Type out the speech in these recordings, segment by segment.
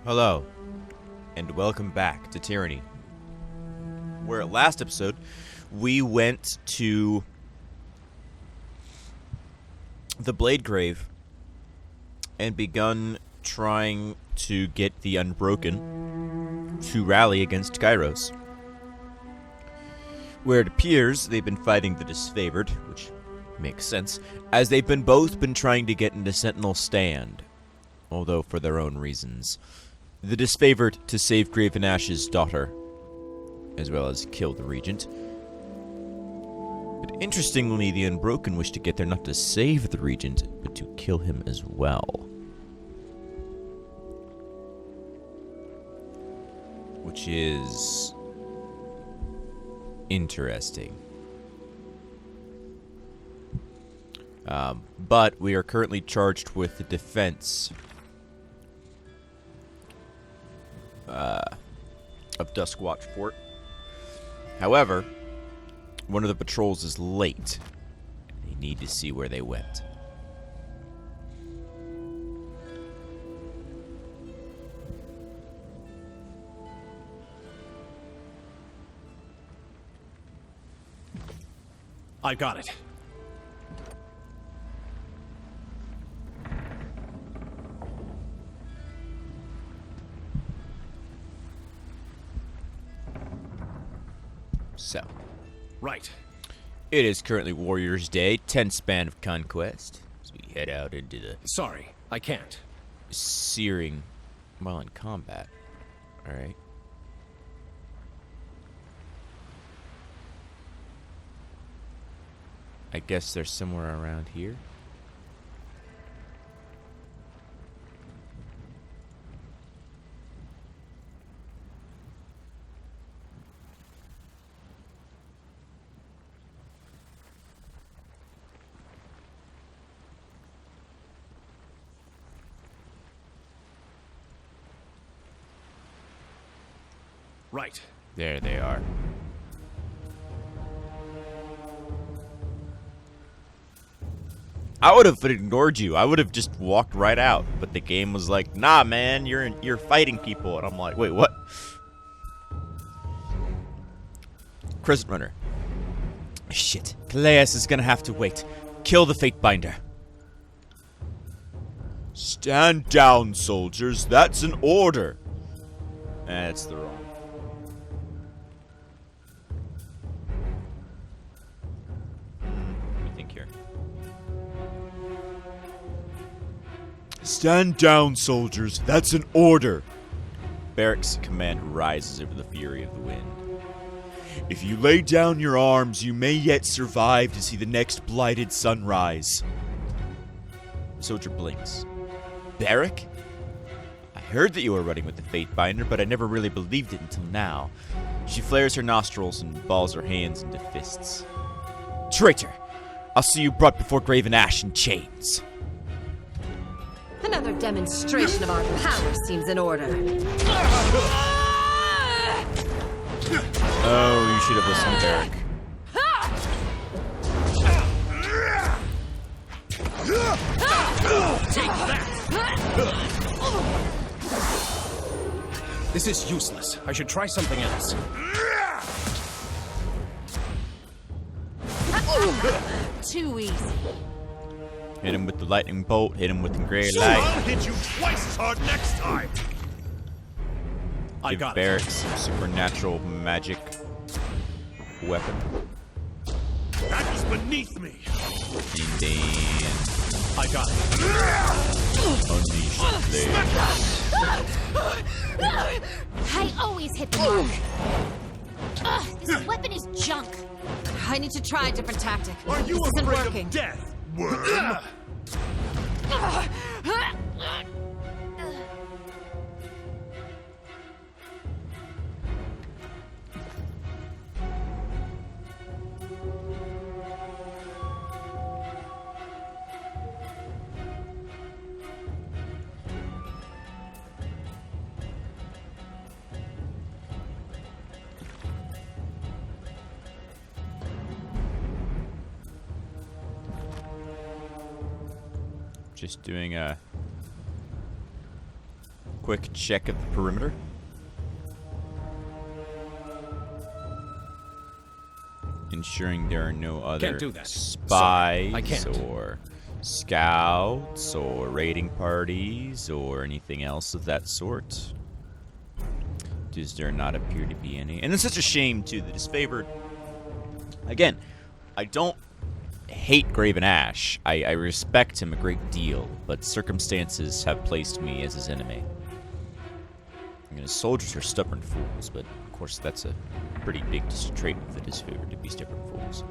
Hello, and welcome back to Tyranny. Where last episode, we went to the Blade Grave and begun trying to get the Unbroken to rally against Kairos. Where it appears they've been fighting the Disfavored, which makes sense, as they've both been trying to get into Sentinel Stand, although for their own reasons. The Disfavored to save Graven Ash's daughter, as well as kill the Regent. But interestingly, the Unbroken wish to get there not to save the Regent, but to kill him as well. Which is interesting. But we are currently charged with the defense of Duskwatch Fort. However, one of the patrols is late. They need to see where they went. I got it. So, Right. it is currently Warriors Day, 10th span of conquest, as we head out into the Sorry, I can't. searing while in combat. Alright. I guess they're somewhere around here. Right. There they are. I would have ignored you. I would have just walked right out. But the game was like, nah, man, you're fighting people. And I'm like, wait, what? Crescent Runner. Shit. Calais is gonna have to wait. Kill the Fatebinder. Stand down, soldiers. That's an order. That's the wrong. Let me think here. Stand down, soldiers. That's an order. Barrack's command rises over the fury of the wind. If you lay down your arms, you may yet survive to see the next blighted sunrise. The soldier blinks. Barrack? I heard that you were running with the Fatebinder, but I never really believed it until now. She flares her nostrils and balls her hands into fists. Traitor! I'll see you brought before Graven Ash in chains. Another demonstration of our power seems in order. Oh, you should have listened, Barrack. Take that! This is useless. I should try something else. Too easy. Hit him with the lightning bolt, hit him with the gray So light. I'll hit you twice as hard next time! I Give got Barrack it. some supernatural magic weapon. That was beneath me! And then I got it. unleash the blade. I always hit the mark. Ugh, this weapon is junk. I need to try a different tactic. Are you this isn't afraid working. of death, worm? Just doing a quick check of the perimeter. Ensuring there are no other Can't do that. spies Sorry, I can't. or scouts or raiding parties or anything else of that sort. Does there not appear to be any? And it's such a shame, too, that his favored... Again, I don't hate Graven Ash. I respect him a great deal, but circumstances have placed me as his enemy. I mean, his soldiers are stubborn fools, but of course that's a pretty big trait of the disfavored to be stubborn fools.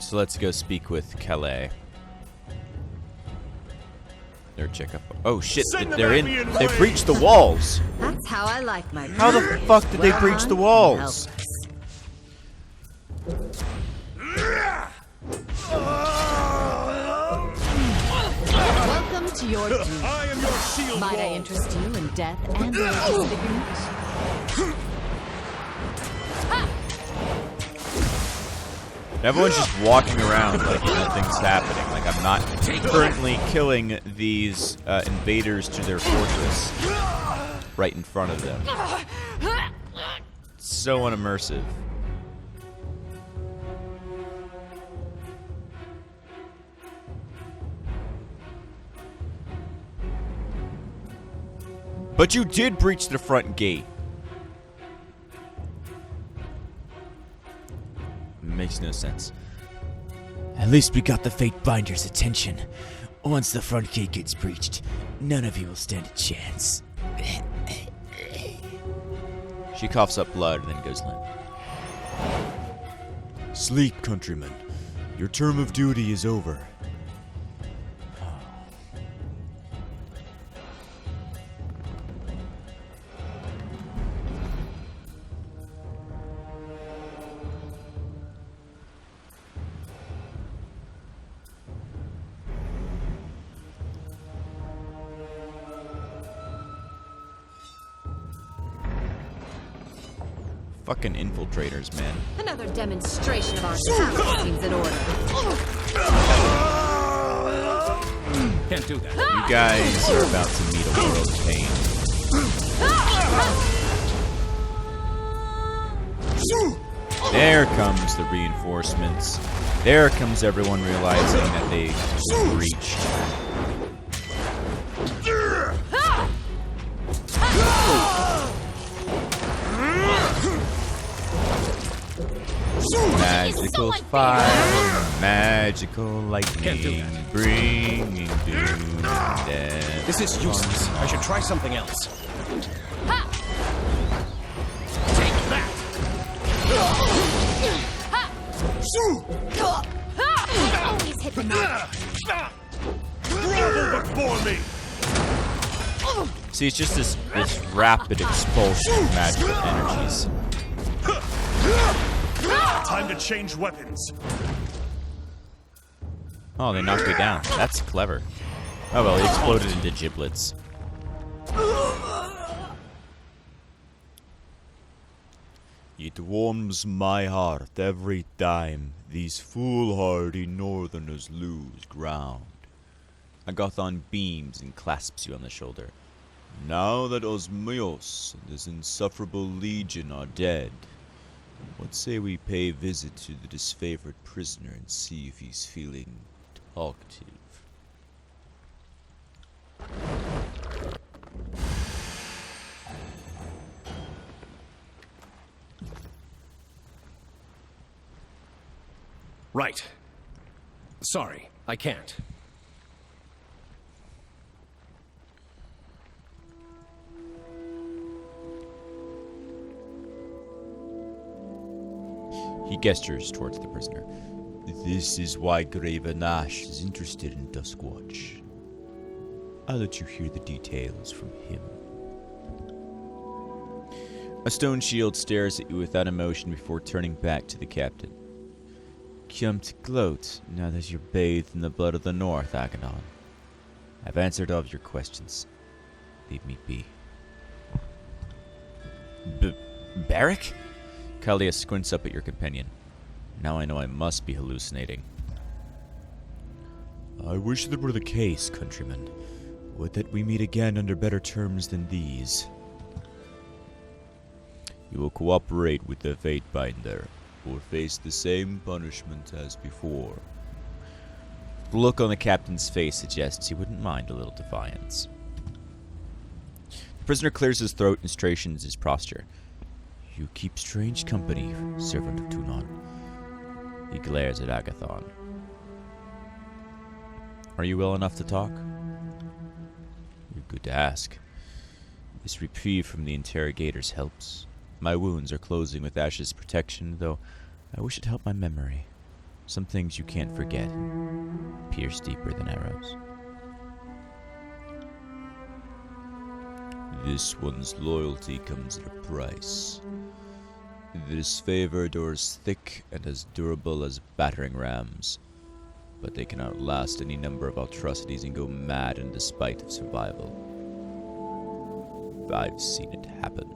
So let's go speak with Calais. Their checkup. Oh shit! They're in. They breached the walls. That's how I like my. How the fuck did they breach the walls? Welcome to your doom. I am your shield Might I wall. interest you in death and your disfigurement? Everyone's just walking around like nothing's happening. Like I'm not currently killing these invaders to their fortress right in front of them. So unimmersive. But you did breach the front gate. Makes no sense. At least we got the Fate Binder's attention. Once the front gate gets breached, none of you will stand a chance. She coughs up blood and then goes limp. Sleep, countrymen. Your term of duty is over. Fucking infiltrators, man. Another demonstration of our power seems in order. Can't do that. You guys are about to meet a world of pain. There comes the reinforcements. There comes everyone realizing that they breached. Magical fire, magical lightning, bringing doom and death. This is useless. I should try something else. Take that! Always hit the mark. Grovel before me! See, it's just this rapid expulsion of magical energies. Time to change weapons. Oh, they knocked me down. That's clever. Oh well, he exploded into giblets. It warms my heart every time these foolhardy northerners lose ground. Agathon beams and clasps you on the shoulder. Now that Osmios and his insufferable legion are dead, what say we pay a visit to the disfavored prisoner and see if he's feeling talkative? Right. Sorry, I can't. He gestures towards the prisoner. This is why Graven Ash is interested in Duskwatch. I'll let you hear the details from him. A stone shield stares at you without emotion before turning back to the captain. come to gloat now that you're bathed in the blood of the North, Agathon. I've answered all of your questions. Leave me be. Barrack? Kalia squints up at your companion. Now I know I must be hallucinating. I wish that were the case, countryman. Would that we meet again under better terms than these. You will cooperate with the Fatebinder, or face the same punishment as before. The look on the captain's face suggests he wouldn't mind a little defiance. The prisoner clears his throat and straightens his posture. You keep strange company, servant of Tunon. He glares at Agathon. Are you well enough to talk? You're good to ask. This reprieve from the interrogators helps. My wounds are closing with Ash's protection, though I wish it helped my memory. Some things you can't forget pierce deeper than arrows. This one's loyalty comes at a price. The disfavored are as thick and as durable as battering rams, but they can outlast any number of atrocities and go mad in despite of survival. I've seen it happen.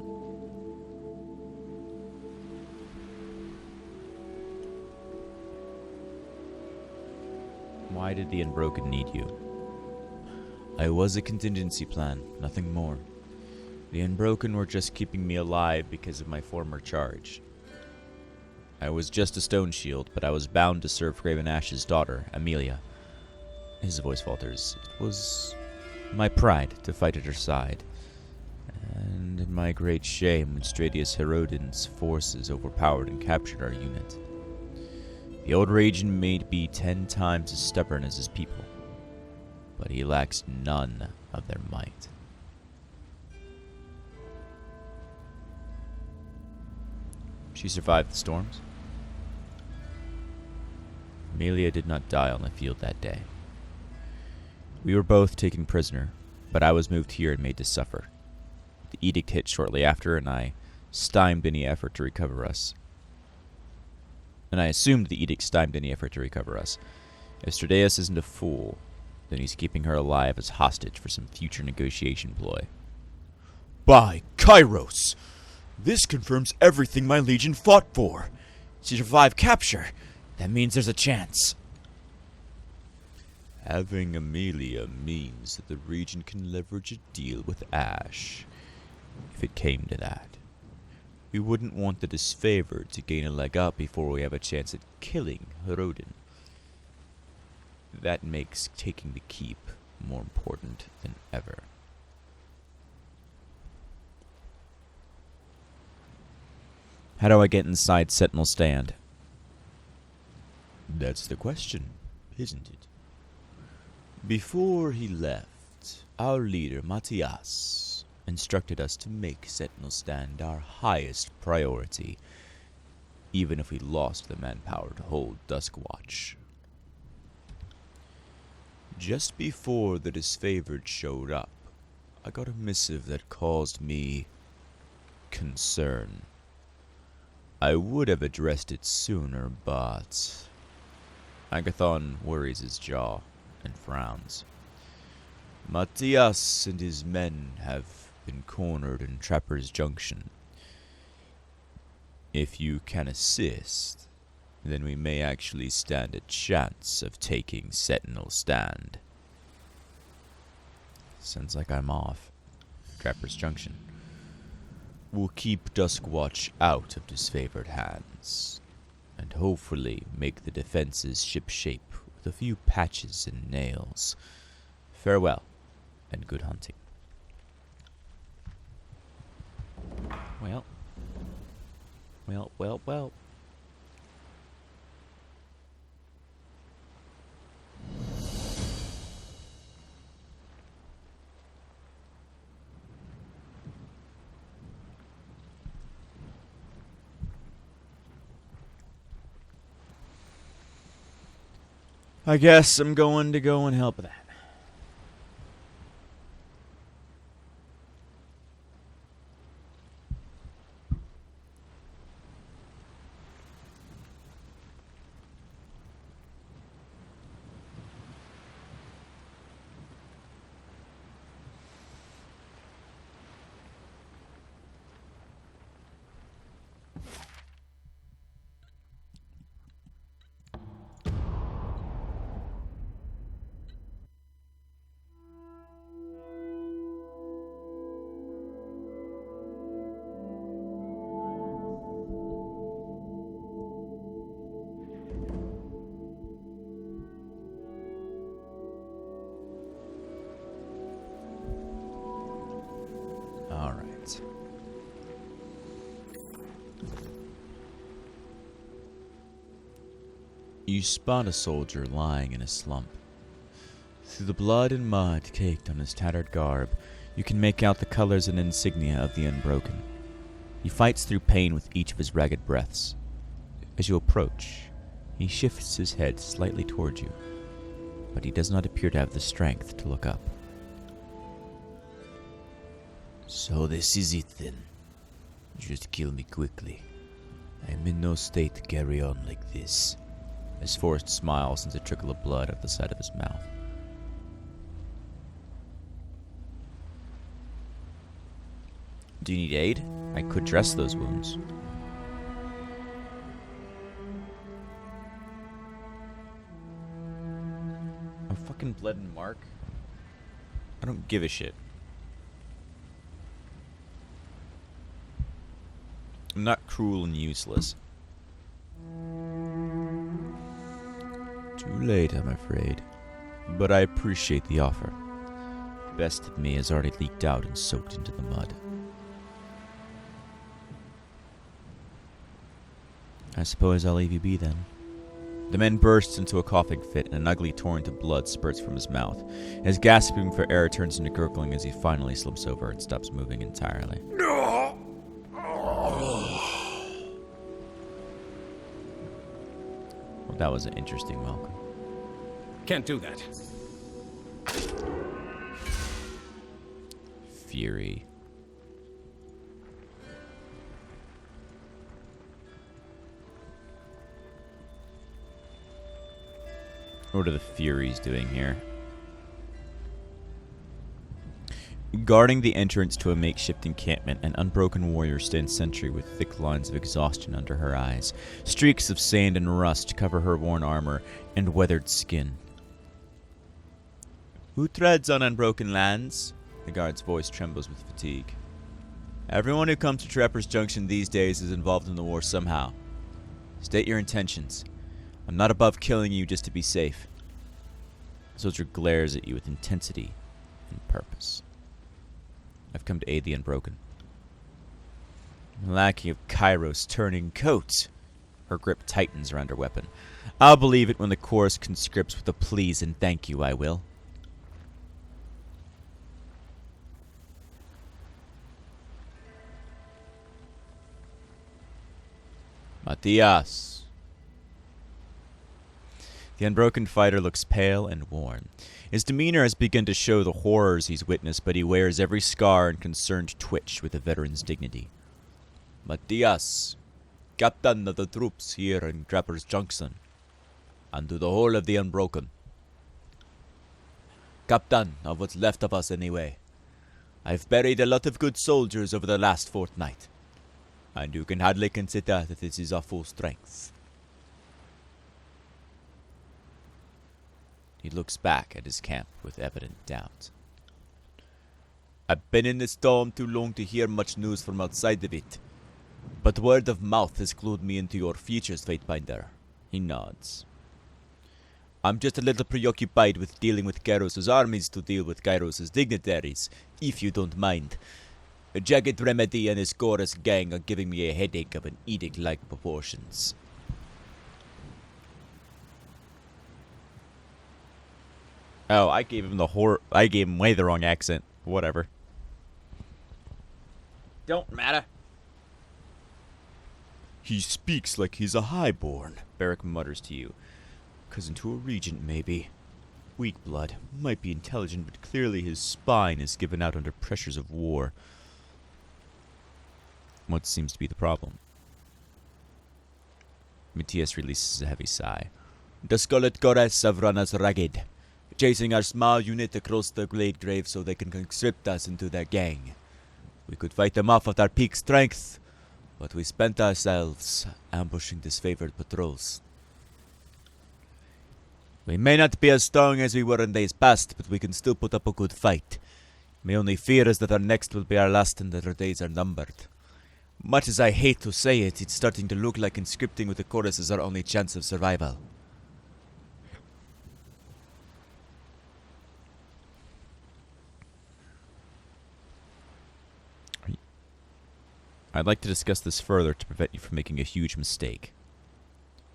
Why did the Unbroken need you? I was a contingency plan, nothing more. The Unbroken were just keeping me alive because of my former charge. I was just a stone shield, but I was bound to serve Graven Ash's daughter, Amelia. His voice falters. It was my pride to fight at her side, and my great shame when Stradius Herodin's forces overpowered and captured our unit. The old Regent may be 10 times as stubborn as his people, but he lacks none of their might. She survived the storms? Amelia did not die on the field that day. We were both taken prisoner, but I was moved here and made to suffer. The edict hit shortly after, and I stymied any effort to recover us. If Stradius isn't a fool, then he's keeping her alive as hostage for some future negotiation ploy. By Kairos! This confirms everything my legion fought for. To survive capture, that means there's a chance. Having Amelia means that the Regent can leverage a deal with Ash, if it came to that. We wouldn't want the disfavored to gain a leg up before we have a chance at killing Herodin. That makes taking the keep more important than ever. How do I get inside Sentinel Stand? That's the question, isn't it? Before he left, our leader, Matthias, instructed us to make Sentinel Stand our highest priority, even if we lost the manpower to hold Duskwatch. Just before the disfavored showed up, I got a missive that caused me concern. I would have addressed it sooner, but... Agathon worries his jaw and frowns. Matthias and his men have been cornered in Trapper's Junction. If you can assist, then we may actually stand a chance of taking Sentinel Stand. Sounds like I'm off. Trapper's Junction. We'll keep Duskwatch out of disfavored hands, and hopefully make the defenses shipshape with a few patches and nails. Farewell, and good hunting. Well. I guess I'm going to go and help that. You spot a soldier lying in a slump. Through the blood and mud caked on his tattered garb, you can make out the colors and insignia of the Unbroken. He fights through pain with each of his ragged breaths. As you approach, he shifts his head slightly towards you, but he does not appear to have the strength to look up. So this is it then. Just kill me quickly. I am in no state to carry on like this. His forced smile sends a trickle of blood out the side of his mouth. Do you need aid? I could dress those wounds. A fucking bled and mark? I don't give a shit. I'm not cruel and useless. Too late, I'm afraid. But I appreciate the offer. The best of me has already leaked out and soaked into the mud. I suppose I'll leave you be then. The man bursts into a coughing fit, and an ugly torrent of blood spurts from his mouth. His gasping for air turns into gurgling as he finally slumps over and stops moving entirely. Well, that was an interesting welcome. Can't do that. Fury. What are the Furies doing here? Guarding the entrance to a makeshift encampment, an unbroken warrior stands sentry with thick lines of exhaustion under her eyes. Streaks of sand and rust cover her worn armor and weathered skin. Who treads on unbroken lands? The guard's voice trembles with fatigue. Everyone who comes to Trapper's Junction these days is involved in the war somehow. State your intentions. I'm not above killing you just to be safe. The soldier glares at you with intensity and purpose. I've come to aid the Unbroken. Lacking of Kairos turning coat. Her grip tightens around her weapon. I'll believe it when the chorus conscripts with a please and thank you, I will. Matias. The Unbroken fighter looks pale and worn. His demeanor has begun to show the horrors he's witnessed, but he wears every scar and concerned twitch with a veteran's dignity. Matias, captain of the troops here in Trapper's Junction, and to the whole of the Unbroken. Captain of what's left of us anyway. I've buried a lot of good soldiers over the last fortnight, and you can hardly consider that this is our full strength. He looks back at his camp with evident doubt. I've been in this dome too long to hear much news from outside of it, but word of mouth has clued me into your features, Fatebinder. He nods. I'm just a little preoccupied with dealing with Kairos' armies to deal with Kairos' dignitaries, if you don't mind. A Jagged Remedy and his chorus gang are giving me a headache of an edict-like proportions. Oh, I gave him way the wrong accent. Whatever. Don't matter. He speaks like he's a highborn. Barrack mutters to you. Cousin to a regent, maybe. Weak blood. Might be intelligent, but clearly his spine is given out under pressures of war. What seems to be the problem? Matthias releases a heavy sigh. The Scarlet Goddess have run us ragged, chasing our small unit across the Glade Grave so they can conscript us into their gang. We could fight them off at our peak strength, but we spent ourselves ambushing disfavored patrols. We may not be as strong as we were in days past, but we can still put up a good fight. My only fear is that our next will be our last and that our days are numbered. Much as I hate to say it, it's starting to look like conscripting with the chorus is our only chance of survival. I'd like to discuss this further to prevent you from making a huge mistake.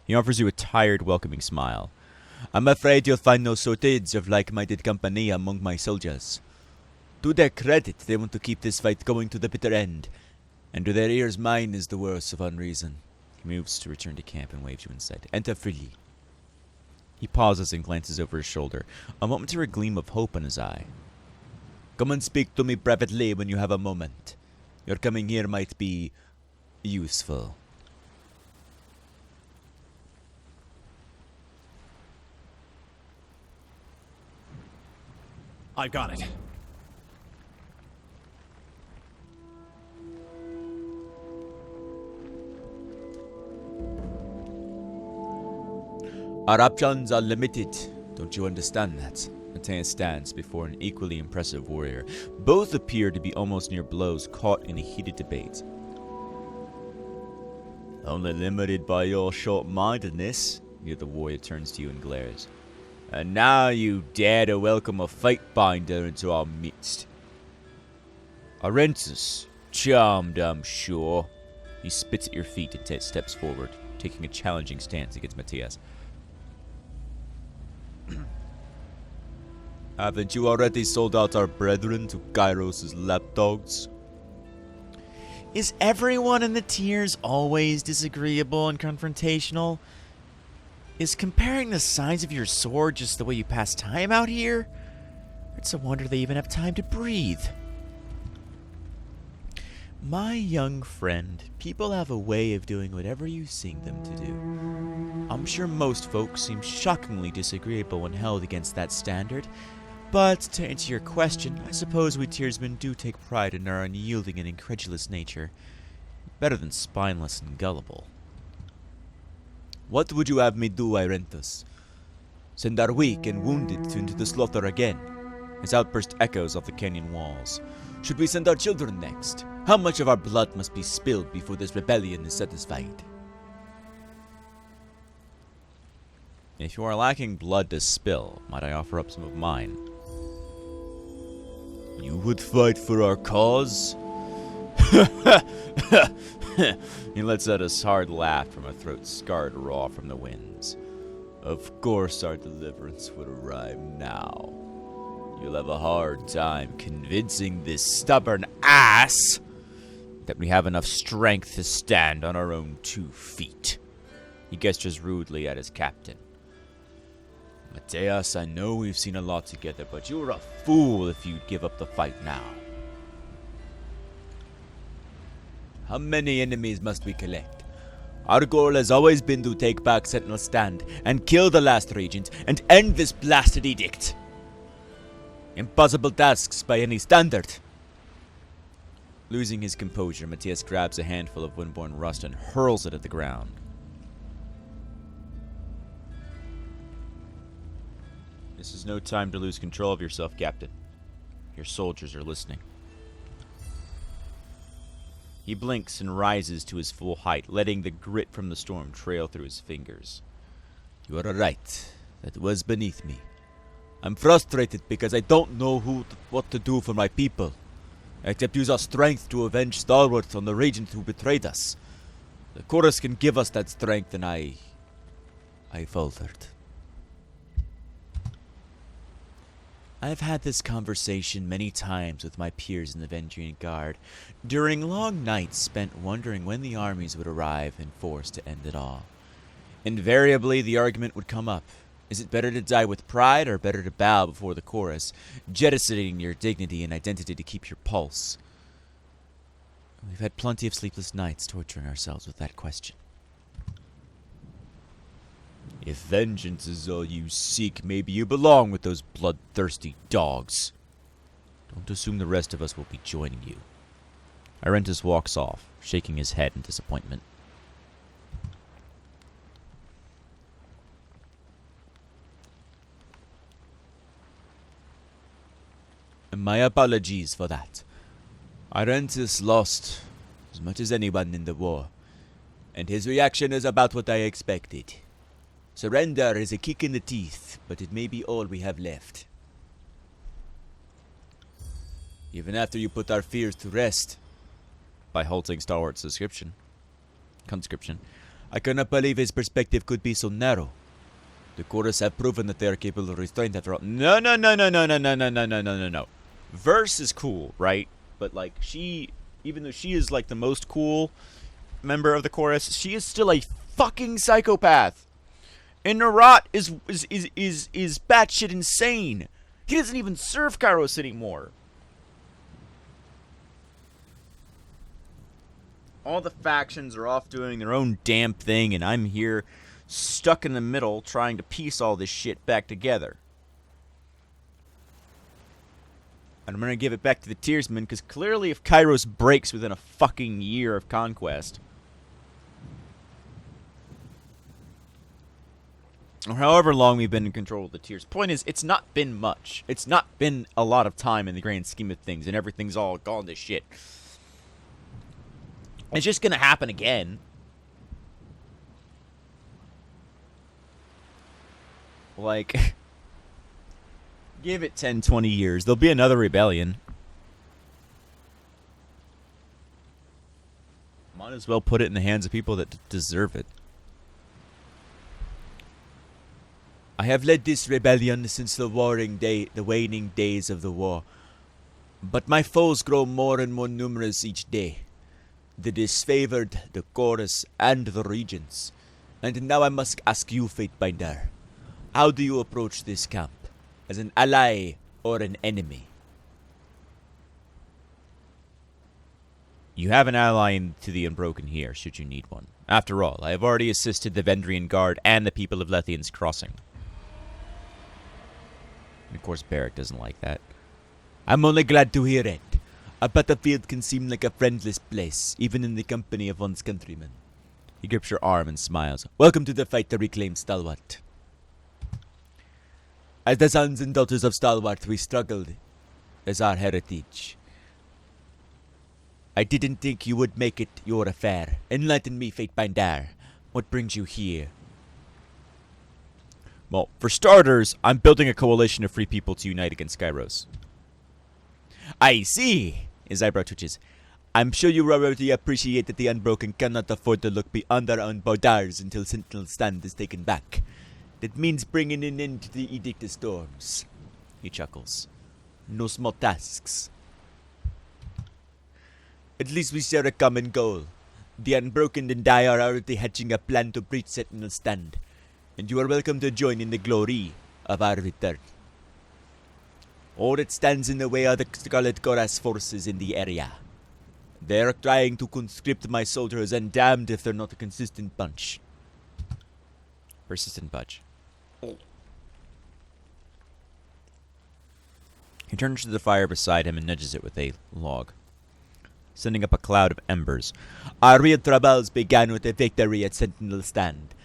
He offers you a tired, welcoming smile. I'm afraid you'll find no shortage of like-minded company among my soldiers. To their credit, they want to keep this fight going to the bitter end. And to their ears, mine is the worst of unreason. He moves to return to camp and waves you inside. Enter freely. He pauses and glances over his shoulder, a momentary gleam of hope in his eye. Come and speak to me privately when you have a moment. Your coming here might be useful. I've got it. Our options are limited. Don't you understand that? Matthias stands before an equally impressive warrior. Both appear to be almost near blows, caught in a heated debate. Only limited by your short-mindedness. The other warrior turns to you and glares. And now you dare to welcome a fight-binder into our midst. Arentus, charmed, I'm sure. He spits at your feet and steps forward, taking a challenging stance against Matthias. Haven't you already sold out our brethren to Kairos' lapdogs? Is everyone in the tiers always disagreeable and confrontational? Is comparing the size of your sword just the way you pass time out here? It's a wonder they even have time to breathe. My young friend, people have a way of doing whatever you sing them to do. I'm sure most folks seem shockingly disagreeable when held against that standard, but to answer your question, I suppose we tiersmen do take pride in our unyielding and incredulous nature. Better than spineless and gullible. What would you have me do, Irentus? Send our weak and wounded into the slaughter again? His outburst echoes off the canyon walls. Should we send our children next? How much of our blood must be spilled before this rebellion is satisfied? If you are lacking blood to spill, might I offer up some of mine? You would fight for our cause? He lets out a hard laugh from a throat scarred raw from the winds. Of course our deliverance would arrive now. You'll have a hard time convincing this stubborn ass that we have enough strength to stand on our own 2 feet. He gestures rudely at his captain. Matthias, I know we've seen a lot together, but you're a fool if you'd give up the fight now. How many enemies must we collect? Our goal has always been to take back Sentinel's stand and kill the last regent and end this blasted edict. Impossible tasks by any standard. Losing his composure, Matthias grabs a handful of windborne rust and hurls it at the ground. This is no time to lose control of yourself, Captain. Your soldiers are listening. He blinks and rises to his full height, letting the grit from the storm trail through his fingers. You are right. That was beneath me. I'm frustrated because I don't know what to do for my people, except use our strength to avenge stalwarts on the regent who betrayed us. The chorus can give us that strength, and I faltered. I've had this conversation many times with my peers in the Vendrian Guard, during long nights spent wondering when the armies would arrive in force to end it all. Invariably, the argument would come up. Is it better to die with pride or better to bow before the chorus, jettisoning your dignity and identity to keep your pulse? We've had plenty of sleepless nights torturing ourselves with that question. If vengeance is all you seek, maybe you belong with those bloodthirsty dogs. Don't assume the rest of us will be joining you. Arentus walks off, shaking his head in disappointment. My apologies for that. Arentus lost as much as anyone in the war, and his reaction is about what I expected. Surrender is a kick in the teeth, but it may be all we have left. Even after you put our fears to rest, by halting stalwart's conscription, I cannot believe his perspective could be so narrow. The chorus have proven that they are capable of restraint after all. No. Verse is cool, right? But like she, even though she is like the most cool member of the chorus, she is still a fucking psychopath. And Narat is batshit insane. He doesn't even serve Kairos anymore. All the factions are off doing their own damn thing, and I'm here stuck in the middle trying to piece all this shit back together. And I'm gonna give it back to the Tearsman, because clearly if Kairos breaks within a fucking year of conquest, or however long we've been in control of the Tears. Point is, it's not been much. It's not been a lot of time in the grand scheme of things, and everything's all gone to shit. It's just gonna happen again. Like, give it 10, 20 years. There'll be another rebellion. Might as well put it in the hands of people that deserve it. I have led this rebellion since the waning days of the war. But my foes grow more and more numerous each day. The disfavored, the chorus, and the regents. And now I must ask you, Fatebinder, how do you approach this camp? As an ally or an enemy? You have an ally to the Unbroken here, should you need one. After all, I have already assisted the Vendrian Guard and the people of Lethian's Crossing. And of course, Barrack doesn't like that. I'm only glad to hear it. A battlefield can seem like a friendless place, even in the company of one's countrymen. He grips your arm and smiles. Welcome to the fight to reclaim Stalwart. As the sons and daughters of Stalwart, we struggled as our heritage. I didn't think you would make it your affair. Enlighten me, Fatebinder. What brings you here? Well, for starters, I'm building a coalition of free people to unite against Kairos. I see. His eyebrow twitches. I'm sure you already appreciate that the Unbroken cannot afford to look beyond their own borders until Sentinel Stand is taken back. That means bringing an end to the Edict of Storms. He chuckles. No small tasks. At least we share a common goal. The Unbroken and I are already hatching a plan to breach Sentinel Stand. And you are welcome to join in the glory of our return. All that stands in the way are the Scarlet Goras forces in the area. They're trying to conscript my soldiers, and damned if they're not a consistent bunch. Persistent bunch. He turns to the fire beside him and nudges it with a log, sending up a cloud of embers. Our real troubles began with a victory at Sentinel Stand.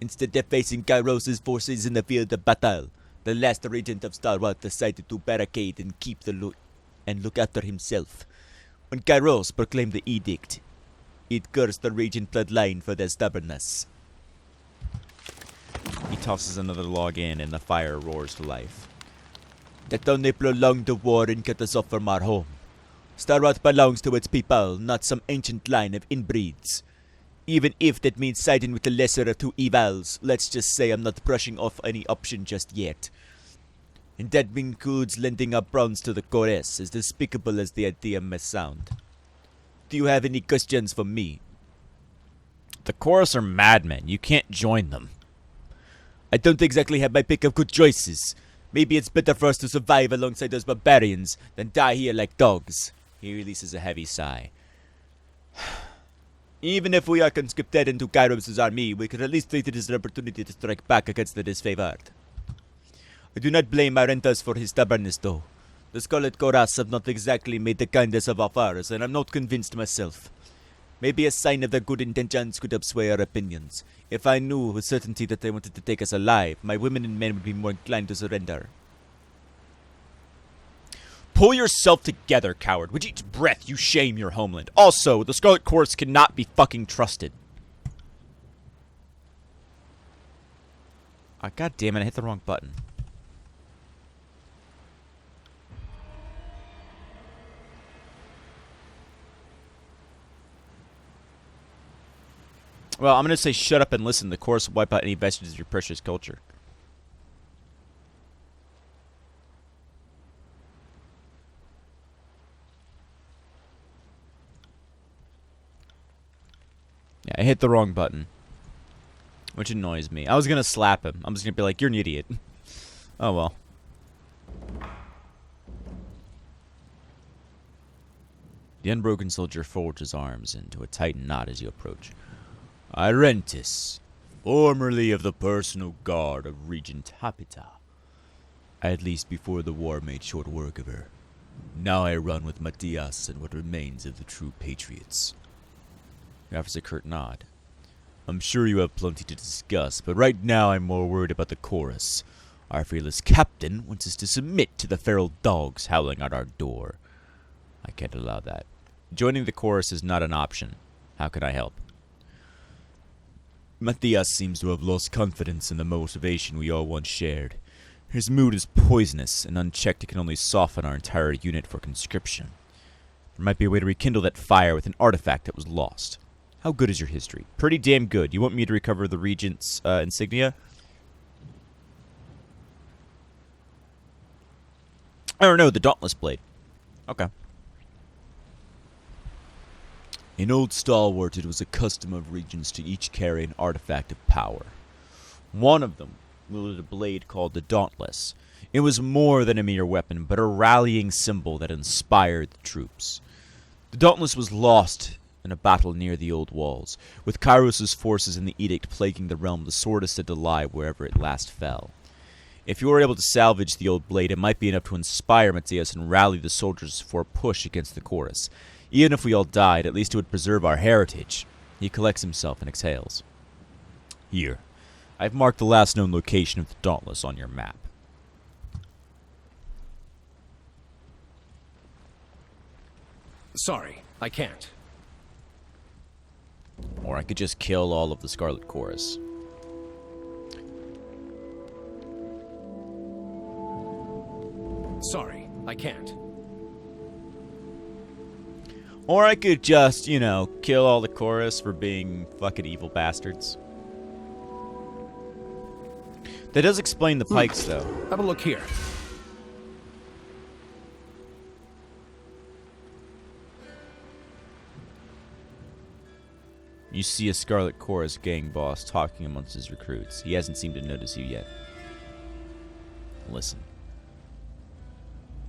Instead of facing Kairos' forces in the field of battle, the last regent of Stalwart decided to barricade and look after himself. When Kairos proclaimed the edict, it cursed the regent bloodline for their stubbornness. He tosses another log in and the fire roars to life. That only prolonged the war and cut us off from our home. Stalwart belongs to its people, not some ancient line of inbreeds. Even if that means siding with the lesser of two evils, let's just say I'm not brushing off any option just yet. And that includes lending our bronze to the chorus, as despicable as the idea may sound. Do you have any questions for me? The chorus are madmen. You can't join them. I don't exactly have my pick of good choices. Maybe it's better for us to survive alongside those barbarians than die here like dogs. He releases a heavy sigh. Even if we are conscripted into Kairos' army, we could at least treat it as an opportunity to strike back against the disfavored. I do not blame Arentas for his stubbornness, though. The Scarlet Goras have not exactly made the kindest of offers, and I'm not convinced myself. Maybe a sign of their good intentions could help sway our opinions. If I knew with certainty that they wanted to take us alive, my women and men would be more inclined to surrender. Pull yourself together, coward. With each breath, you shame your homeland. Also, the Scarlet Chorus cannot be fucking trusted. Ah, God damn it, I hit the wrong button. Well, I'm gonna say shut up and listen. The chorus will wipe out any vestiges of your precious culture. Yeah, I hit the wrong button. Which annoys me. I was gonna slap him. I'm just gonna be like, you're an idiot. Oh well. The unbroken soldier folds his arms into a tight knot as you approach. Irentis, formerly of the personal guard of Regent Hapita. At least before the war made short work of her. Now I run with Matthias and what remains of the true patriots. He offers a curt nod. I'm sure you have plenty to discuss, but right now I'm more worried about the chorus. Our fearless captain wants us to submit to the feral dogs howling at our door. I can't allow that. Joining the chorus is not an option. How can I help? Matthias seems to have lost confidence in the motivation we all once shared. His mood is poisonous, and unchecked it can only soften our entire unit for conscription. There might be a way to rekindle that fire with an artifact that was lost. How good is your history? Pretty damn good. You want me to recover the Regent's insignia? Or no, the Dauntless blade. Okay. In old Stalwart, it was a custom of Regents to each carry an artifact of power. One of them wielded a blade called the Dauntless. It was more than a mere weapon, but a rallying symbol that inspired the troops. The Dauntless was lost in a battle near the old walls. With Kairos' forces and the Edict plaguing the realm, the sword is said to lie wherever it last fell. If you were able to salvage the old blade, it might be enough to inspire Matthias and rally the soldiers for a push against the chorus. Even if we all died, at least it would preserve our heritage. He collects himself and exhales. Here. I've marked the last known location of the Dauntless on your map. Sorry, I can't. Or I could just kill all of the Scarlet Chorus. Sorry, I can't. Or I could just, you know, kill all the chorus for being fucking evil bastards. That does explain the pikes, though. Have a look here. You see a Scarlet Chorus gang boss talking amongst his recruits. He hasn't seemed to notice you yet. Listen.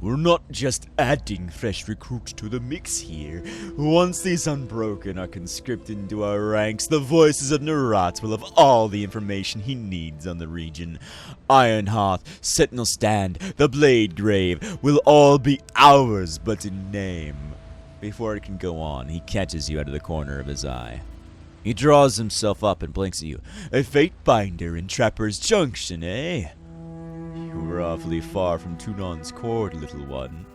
We're not just adding fresh recruits to the mix here. Once these Unbroken are conscripted into our ranks, the voices of Nerat will have all the information he needs on the region. Ironhearth, Sentinel Stand, the Blade Grave will all be ours, but in name. Before it can go on, he catches you out of the corner of his eye. He draws himself up and blinks at you. A fate binder in Trapper's Junction, eh? You were awfully far from Tunon's court, little one.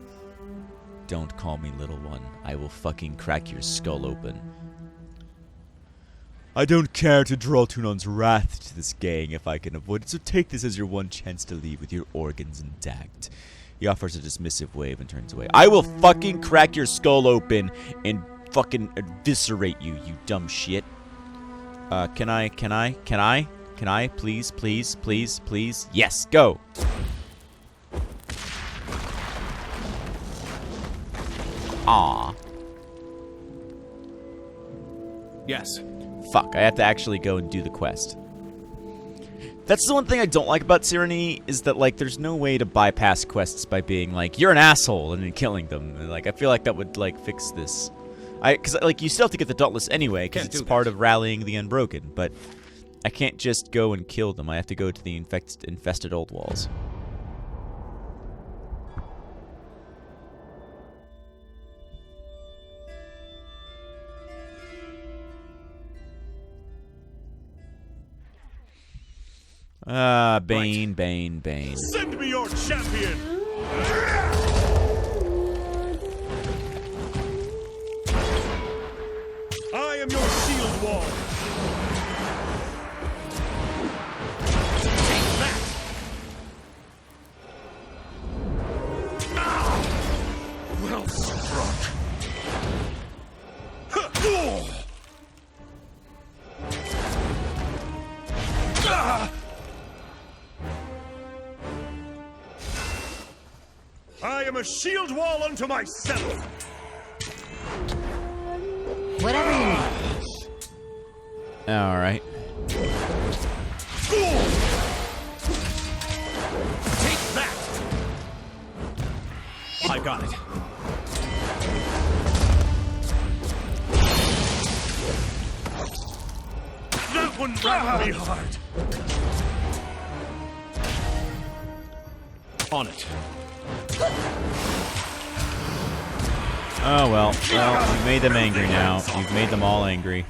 Don't call me little one. I will fucking crack your skull open. I don't care to draw Tunon's wrath to this gang if I can avoid it, so take this as your one chance to leave with your organs intact. He offers a dismissive wave and turns away. I will fucking crack your skull open and fucking eviscerate you, you dumb shit. Can I, please, please, please, please? Yes, go! Aw. Yes. Fuck, I have to actually go and do the quest. That's the one thing I don't like about Tyranny, is that, like, there's no way to bypass quests by being like, you're an asshole, and then killing them. And, like, I feel like that would, like, fix this. Because, like, you still have to get the Dauntless anyway, because it's part of rallying the Unbroken, but I can't just go and kill them. I have to go to the infested old walls. Bane, right. Bane. Send me your champion! I am your shield wall! Take that! Well struck! am a shield wall unto myself. Whatever you need. All right. Take that. I got it. That one rattled me hard. On it. Oh well. Well, you've made them angry now. You've made them all angry.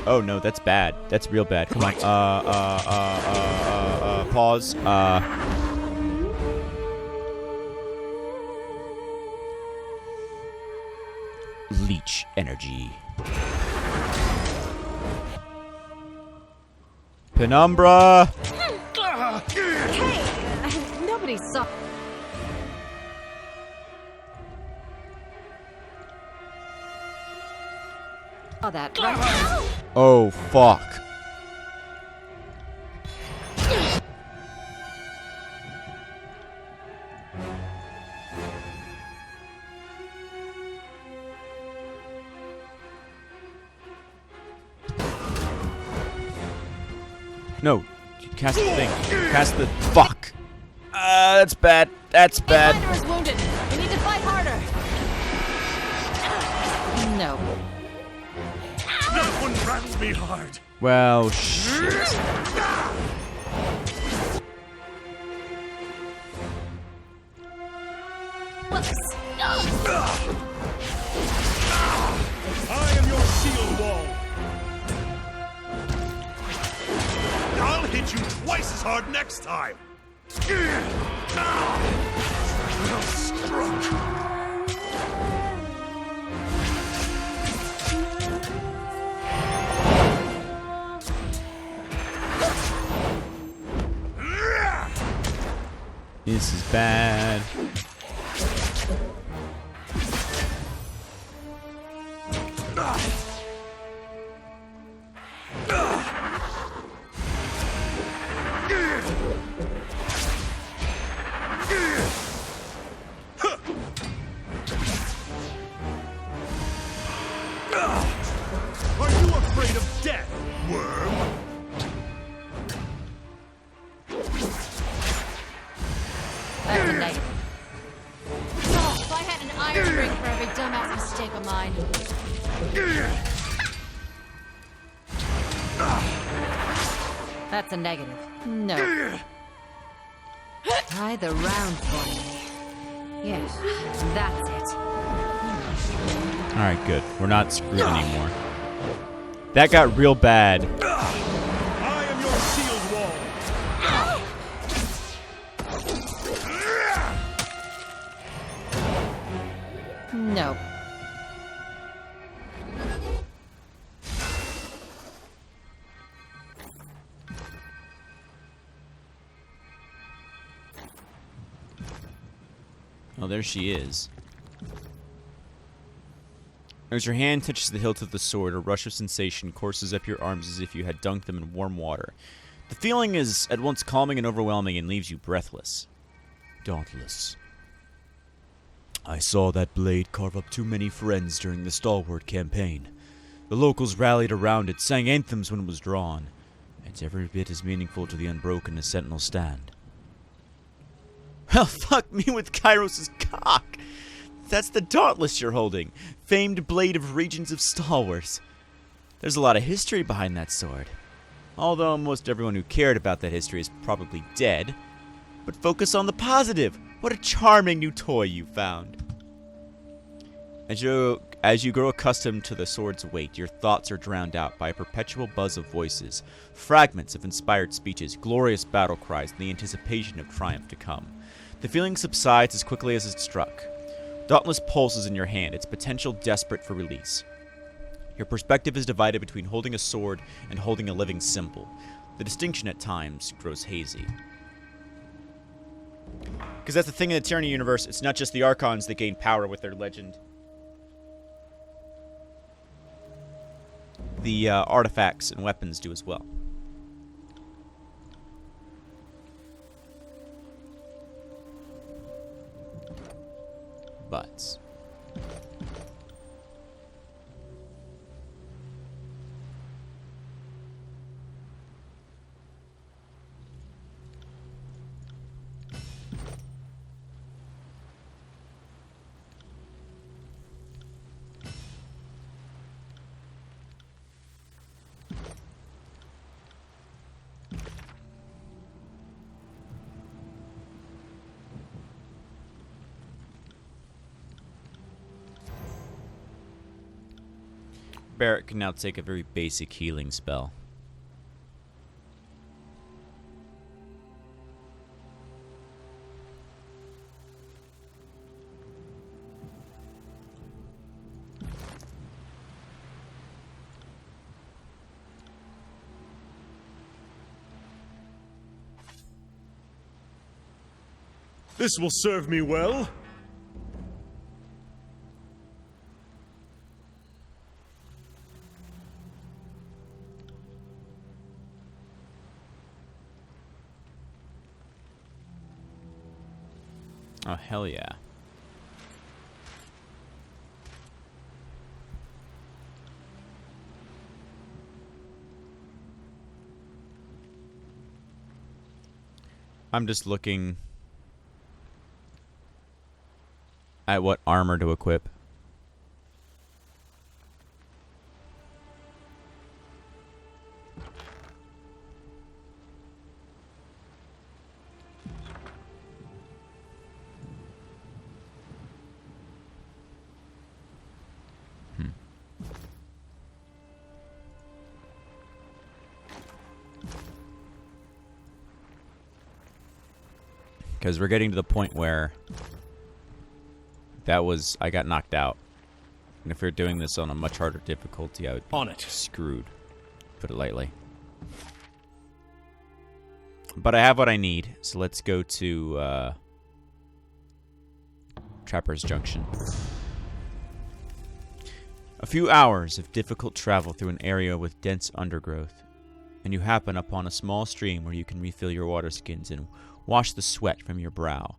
Oh no, that's bad. That's real bad. Come on. Pause. Leech energy. Penumbra. Hey, nobody saw. Saw that, right? Oh fuck. No, you cast the thing. Cast the fuck. That's bad. That's bad. Fighter is wounded. We need to fight harder. No. That one rattled me hard. Well, shit. I am your shield wall. I'll hit you twice as hard next time. Well struck. This is bad. Are you afraid of death, worm? That's a negative. Oh, if I had an iron ring for every dumbass mistake of mine. That's a negative. No. Try the round for me. Yes, that's it. Alright, good. We're not screwed anymore. That got real bad. I am your shield wall. No. Oh, there she is. As your hand touches the hilt of the sword, a rush of sensation courses up your arms as if you had dunked them in warm water. The feeling is at once calming and overwhelming and leaves you breathless. Dauntless. I saw that blade carve up too many friends during the Stalwart campaign. The locals rallied around it, sang anthems when it was drawn. It's every bit as meaningful to the Unbroken as Sentinel's stand. Well, fuck me with Kairos' cock! That's the Dauntless you're holding. Famed blade of regions of Stalwarts. There's a lot of history behind that sword. Although most everyone who cared about that history is probably dead. But focus on the positive. What a charming new toy you found. As you grow accustomed to the sword's weight, your thoughts are drowned out by a perpetual buzz of voices, fragments of inspired speeches, glorious battle cries, and the anticipation of triumph to come. The feeling subsides as quickly as it struck. Dauntless pulses in your hand, its potential desperate for release. Your perspective is divided between holding a sword and holding a living symbol. The distinction at times grows hazy. Because that's the thing in the Tyranny universe, it's not just the Archons that gain power with their legend. The artifacts and weapons do as well. Barrett can now take a very basic healing spell. This will serve me well. Oh, hell yeah. I'm just looking at what armor to equip. Because we're getting to the point where I got knocked out. And if we we're doing this on a much harder difficulty, I would be On it. screwed, put it lightly. But I have what I need, so let's go to Trapper's Junction. A few hours of difficult travel through an area with dense undergrowth, and you happen upon a small stream where you can refill your water skins and wash the sweat from your brow.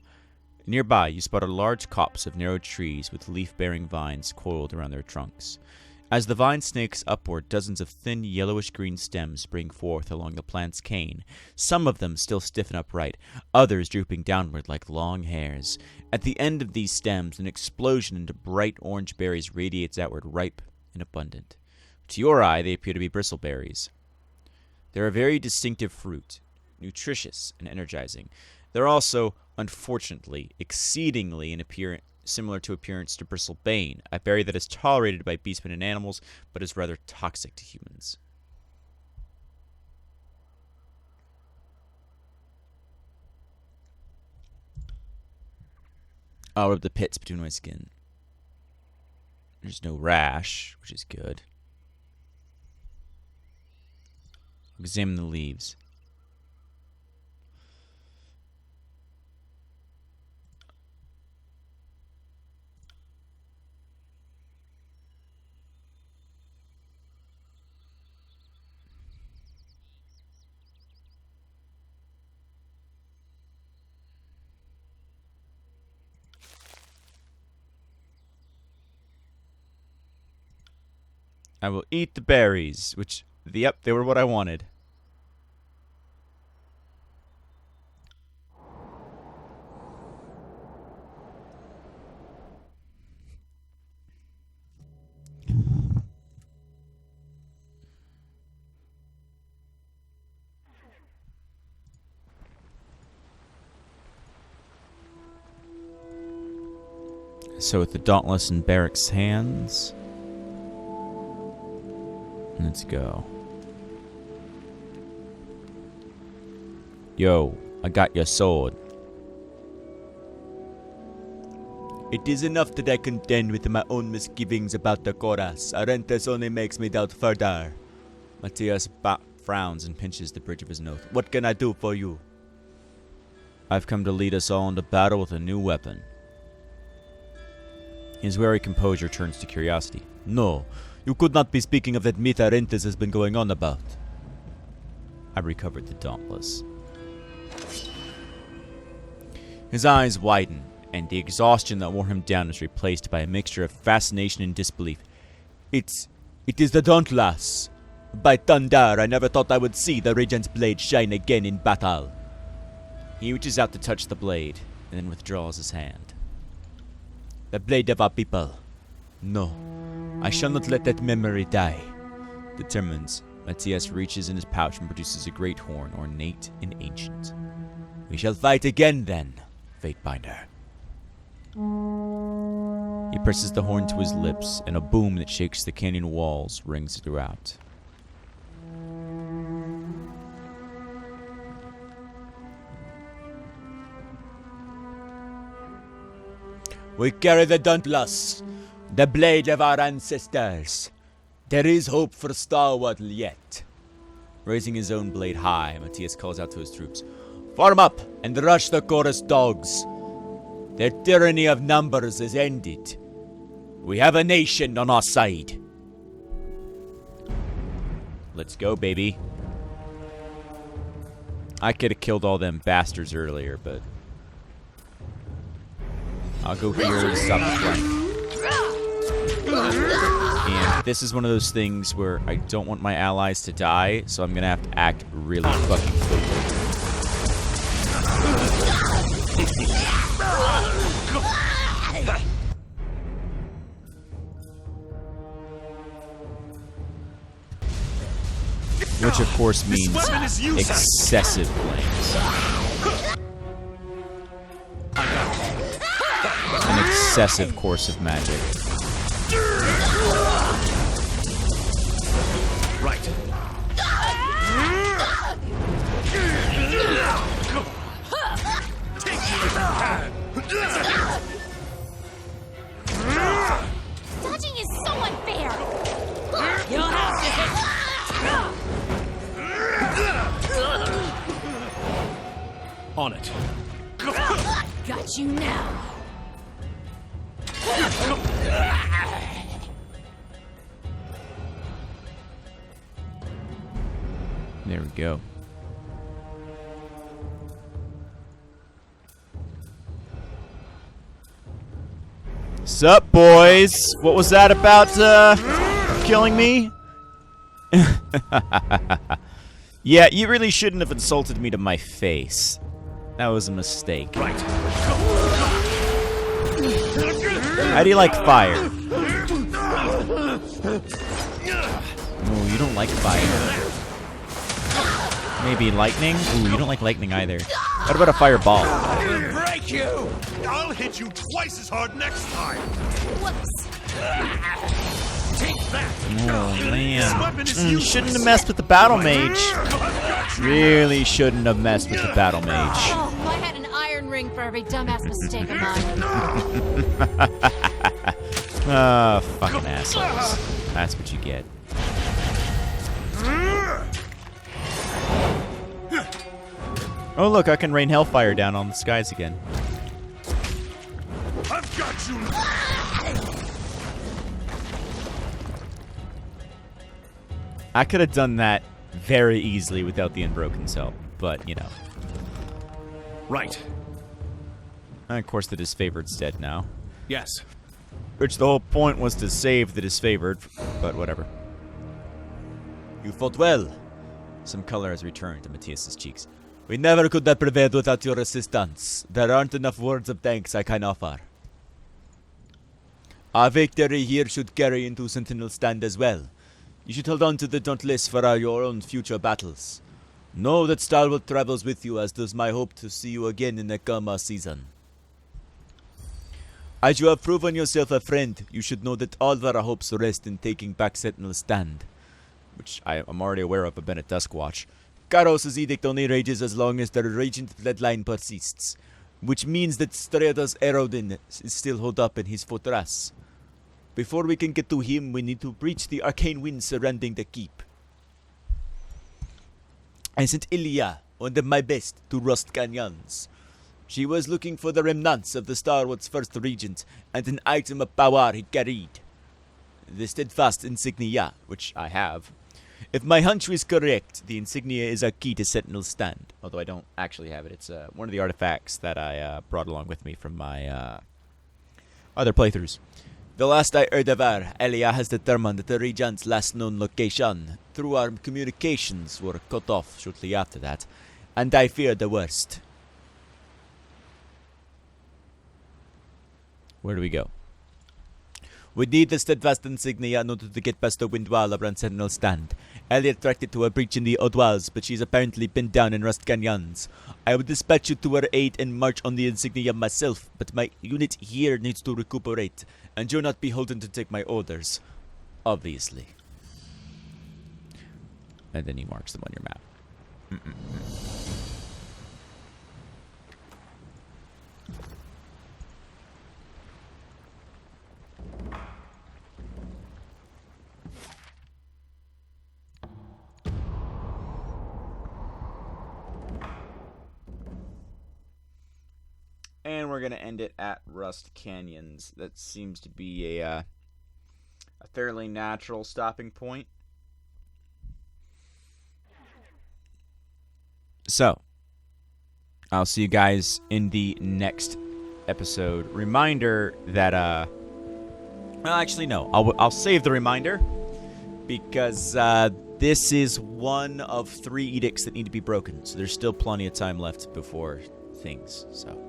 Nearby, you spot a large copse of narrow trees with leaf-bearing vines coiled around their trunks. As the vine snakes upward, dozens of thin, yellowish-green stems spring forth along the plant's cane, some of them still stiff and upright, others drooping downward like long hairs. At the end of these stems, an explosion into bright orange berries radiates outward, ripe and abundant. To your eye, they appear to be bristleberries. They're a very distinctive fruit, nutritious and energizing. They're also, unfortunately, exceedingly similar to appearance to bristlebane, a berry that is tolerated by beastmen and animals, but is rather toxic to humans. I'll rub the pits between my skin. There's no rash, which is good. Examine the leaves. I will eat the berries, which, yep, they were what I wanted. So with the Dauntless in Barrick's hands, let's go. Yo, I got your sword. It is enough that I contend with my own misgivings about the Koras. Arentes only makes me doubt further. Matthias frowns and pinches the bridge of his nose. What can I do for you? I've come to lead us all into battle with a new weapon. His wary composure turns to curiosity. No, you could not be speaking of that myth Arentes has been going on about. I recovered the Dauntless. His eyes widen, and the exhaustion that wore him down is replaced by a mixture of fascination and disbelief. It is the Dauntless. By thunder, I never thought I would see the Regent's blade shine again in battle. He reaches out to touch the blade, and then withdraws his hand. The blade of our people. No, I shall not let that memory die. Determined, Matthias reaches in his pouch and produces a great horn, ornate and ancient. We shall fight again then, Fatebinder. He presses the horn to his lips, and a boom that shakes the canyon walls rings throughout. We carry the Dauntless, the blade of our ancestors. There is hope for Starwater yet. Raising his own blade high, Matthias calls out to his troops. Form up and rush the chorus dogs. Their tyranny of numbers is ended. We have a nation on our side. Let's go, baby. I could have killed all them bastards earlier, but I'll go here to stop the flank. And this is one of those things where I don't want my allies to die, so I'm gonna have to act really fucking quickly. Which of course means excessive flames. An excessive course of magic. Right. Dodging is so unfair. You'll have to hit. On it. Got you now. There we go. Sup, boys? What was that about, killing me? Yeah, you really shouldn't have insulted me to my face. That was a mistake. Right. How do you like fire? Oh, you don't like fire. Maybe lightning? Ooh, you don't like lightning either. What about a fireball? I'll break you! I'll hit you twice as hard next time! Whoops. Take that! Oh, man. This weapon is You useless. shouldn't have messed with the battle mage. Really shouldn't have messed with the battle mage. Oh, if I had an iron ring for every dumbass mistake of mine. Ah, fucking assholes. That's what you get. Oh, look, I can rain hellfire down on the skies again. I've got you! I could have done that very easily without the Unbroken's help, but, you know. Right. And of course, the Disfavored's dead now. Yes. Which the whole point was to save the Disfavored, but whatever. You fought well. Some color has returned to Matthias's cheeks. We never could have prevailed without your assistance. There aren't enough words of thanks I can offer. Our victory here should carry into Sentinel Stand as well. You should hold on to the Dauntless for your own future battles. Know that Starwood travels with you, as does my hope to see you again in the Kama season. As you have proven yourself a friend, you should know that all of our hopes rest in taking back Sentinel Stand. Which I am already aware of, I've been at Duskwatch. Karos' edict only rages as long as the Regent bloodline persists, which means that Stratos Erodin is still holed up in his fortress. Before we can get to him, we need to breach the arcane winds surrounding the keep. I sent Ilya, one of my best, to Rust Canyons. She was looking for the remnants of the Starwood's first regent and an item of power he carried. The steadfast insignia, which I have. If my hunch was correct, the insignia is a key to Sentinel Stand. Although I don't actually have it. It's one of the artifacts that I brought along with me from my other playthroughs. The last I heard of her, Elia has determined that the regent's last known location through our communications were cut off shortly after that, and I fear the worst. Where do we go? We need the steadfast insignia in order to get past the wind wall around Sentinel Stand. Elliot tracked it to a breach in the old walls, but she's apparently pinned down in Rust Canyons. I will dispatch you to her aid and march on the insignia myself, but my unit here needs to recuperate, and you're not beholden to take my orders. Obviously. And then he marks them on your map. And we're going to end it at Rust Canyons. That seems to be a fairly natural stopping point. So, I'll see you guys in the next episode. Reminder that, well, actually, no. I'll save the reminder because this is one of 3 edicts that need to be broken. So there's still plenty of time left before things. So,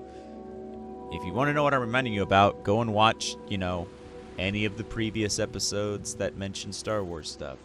if you want to know what I'm reminding you about, go and watch, any of the previous episodes that mention Star Wars stuff.